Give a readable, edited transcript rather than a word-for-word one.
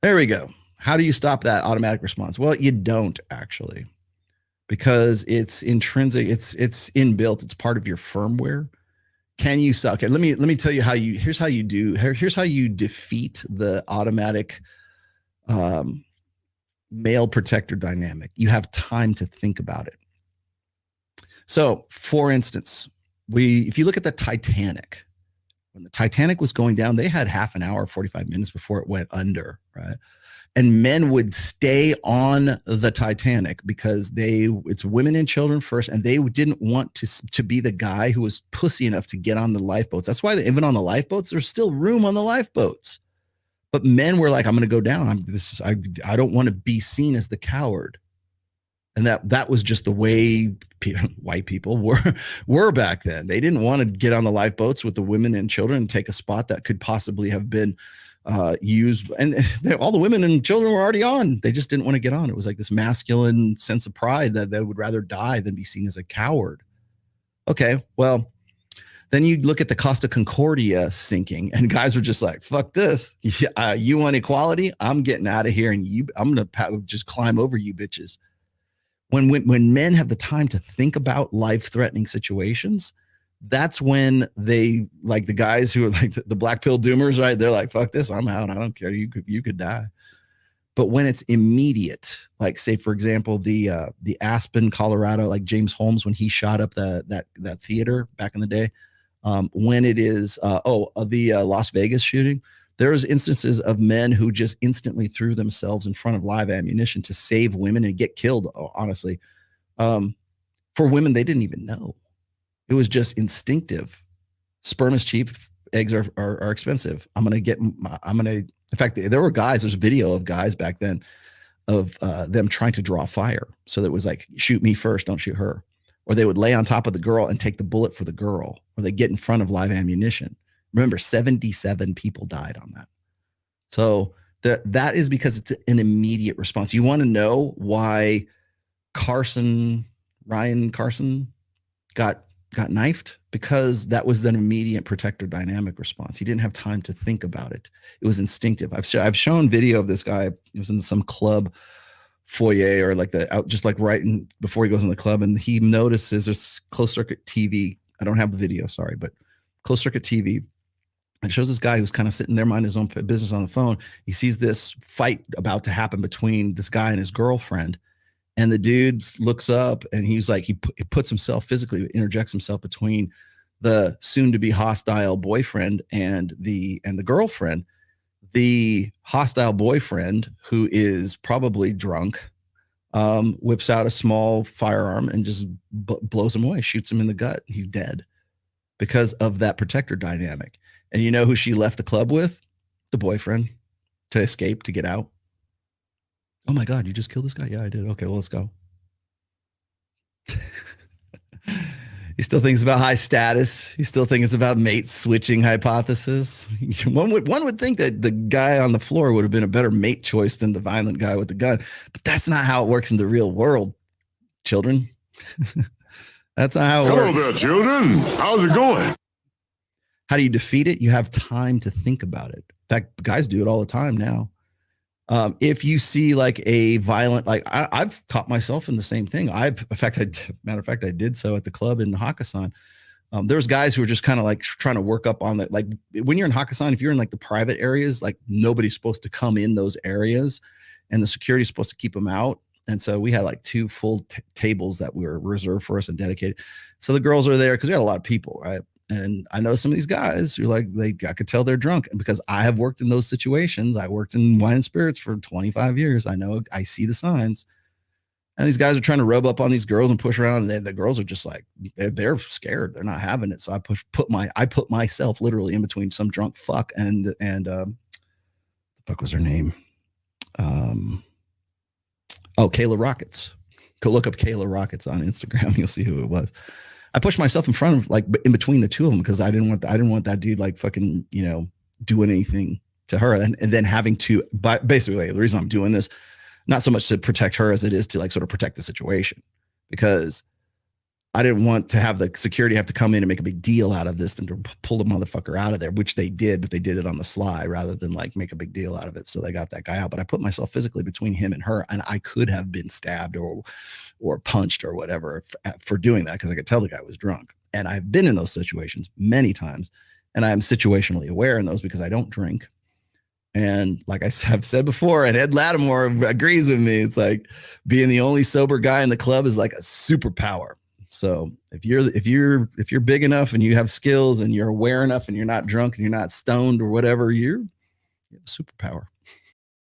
There we go. How do you stop that automatic response? Well, you don't actually, because it's intrinsic. It's inbuilt. It's part of your firmware. Can you suck? Okay, let me tell you how you. Here's how you do. Here's how you defeat the automatic male protector dynamic. You have time to think about it. So, for instance, if you look at the Titanic, when the Titanic was going down, they had half an hour, 45 minutes before it went under, right? And men would stay on the Titanic because it's women and children first, and they didn't want to be the guy who was pussy enough to get on the lifeboats. That's why even on the lifeboats, there's still room on the lifeboats. But men were like, I'm going to go down. I don't want to be seen as the coward. And that was just the way white people were back then. They didn't want to get on the lifeboats with the women and children and take a spot that could possibly have been used. And all the women and children were already on. They just didn't want to get on. It was like this masculine sense of pride that they would rather die than be seen as a coward. Okay, well, then you look at the Costa Concordia sinking, and guys were just like, fuck this. You want equality? I'm getting out of here, and I'm going to just climb over you bitches. When men have the time to think about life-threatening situations, that's when they, like the guys who are like the black pill doomers, right? They're like, fuck this, I'm out. I don't care. You could die. But when it's immediate, like say, for example, the Aspen, Colorado, like James Holmes, when he shot up that theater back in the day, when it is, the Las Vegas shooting, there's instances of men who just instantly threw themselves in front of live ammunition to save women and get killed, honestly. For women, they didn't even know. It was just instinctive. Sperm is cheap. Eggs are expensive. In fact, there were guys, there's video of guys back then of them trying to draw fire. So that was like, shoot me first, don't shoot her. Or they would lay on top of the girl and take the bullet for the girl, or they get in front of live ammunition. Remember, 77 people died on that. So that is because it's an immediate response. You want to know why Ryan Carson got knifed? Because that was an immediate protector dynamic response. He didn't have time to think about it. It was instinctive. I've shown video of this guy. He was in some club foyer, or like just like right before he goes in the club, and he notices there's closed circuit TV. I don't have the video, sorry, but closed circuit TV. It shows this guy who's kind of sitting there minding his own business on the phone. He sees this fight about to happen between this guy and his girlfriend. And the dude looks up, and he's like, he puts himself physically, interjects himself between the soon-to-be hostile boyfriend and the girlfriend. The hostile boyfriend, who is probably drunk, whips out a small firearm and just blows him away, shoots him in the gut. He's dead because of that protector dynamic. And you know who she left the club with? The boyfriend, to escape, to get out. Oh my God, you just killed this guy? Yeah, I did. Okay, well, let's go. He still thinks about high status. He still thinks about mate switching hypothesis. One would think that the guy on the floor would have been a better mate choice than the violent guy with the gun. But that's not how it works in the real world, children. That's not how it works. Hello there, children. How's it going? How do you defeat it? You have time to think about it. In fact, guys do it all the time now. If you see like a violent, like I've caught myself in the same thing. Matter of fact, I did so at the club in Hakkasan. There's guys who are just kind of like trying to work up on that. Like when you're in Hakkasan, if you're in like the private areas, like nobody's supposed to come in those areas, and the security is supposed to keep them out. And so we had like two full tables that were reserved for us and dedicated. So the girls are there because we had a lot of people, right? And I know some of these guys who I could tell they're drunk, and because I have worked in those situations. I worked in wine and spirits for 25 years. I see the signs, and these guys are trying to rub up on these girls and push around. And the girls are just like, they're scared. They're not having it. So I put myself literally in between some drunk fuck and the fuck was her name? Kayla Rockets. Go look up Kayla Rockets on Instagram. You'll see who it was. I pushed myself in front of, like, in between the two of them, because I didn't want that dude like fucking, doing anything to her, and then having to, but basically the reason I'm doing this, not so much to protect her as it is to like sort of protect the situation, because I didn't want to have the security have to come in and make a big deal out of this and to pull the motherfucker out of there, which they did, but they did it on the sly rather than like make a big deal out of it. So they got that guy out. But I put myself physically between him and her, and I could have been stabbed or punched or whatever for doing that because I could tell the guy was drunk. And I've been in those situations many times, and I am situationally aware in those because I don't drink. And like have said before, and Ed Lattimore agrees with me, it's like being the only sober guy in the club is like a superpower. So if you're big enough and you have skills and you're aware enough and you're not drunk and you're not stoned or whatever, you have a superpower.